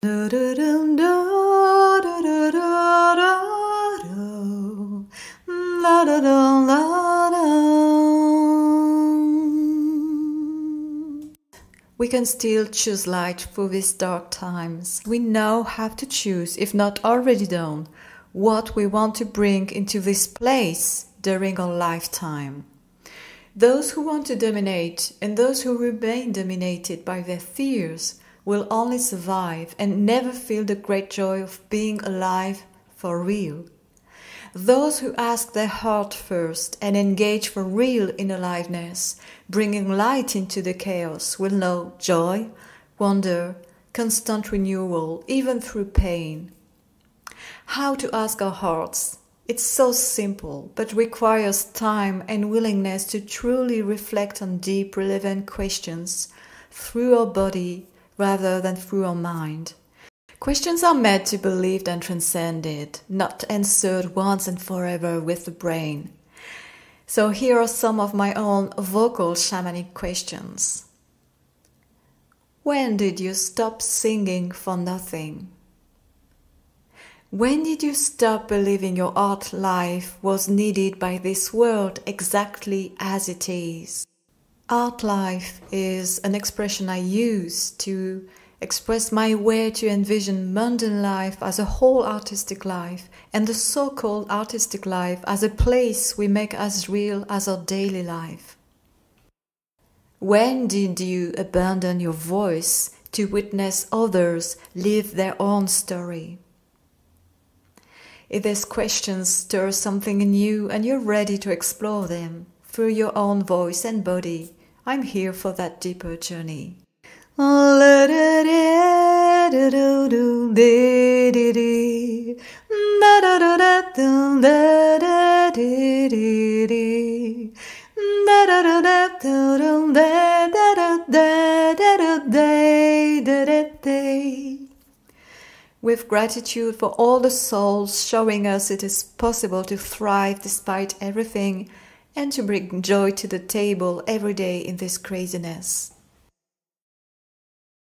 We can still choose light through these dark times. We now have to choose, if not already done, what we want to bring into this place during our lifetime. Those who want to dominate and those who remain dominated by their fears will only survive and never feel the great joy of being alive for real. Those who ask their heart first and engage for real in aliveness, bringing light into the chaos, will know joy, wonder, constant renewal, even through pain. How to ask our hearts? It's so simple, but requires time and willingness to truly reflect on deep, relevant questions through our body rather than through our mind. Questions are meant to be lived and transcended, not answered once and forever with the brain. So here are some of my own vocal shamanic questions. When did you stop singing for nothing? When did you stop believing your art life was needed by this world exactly as it is? Art life is an expression I use to express my way to envision mundane life as a whole artistic life and the so-called artistic life as a place we make as real as our daily life. When did you abandon your voice to witness others live their own story? If these questions stir something in you and you're ready to explore them through your own voice and body, I'm here for that deeper journey. With gratitude for all the souls showing us it is possible to thrive despite everything and to bring joy to the table every day in this craziness.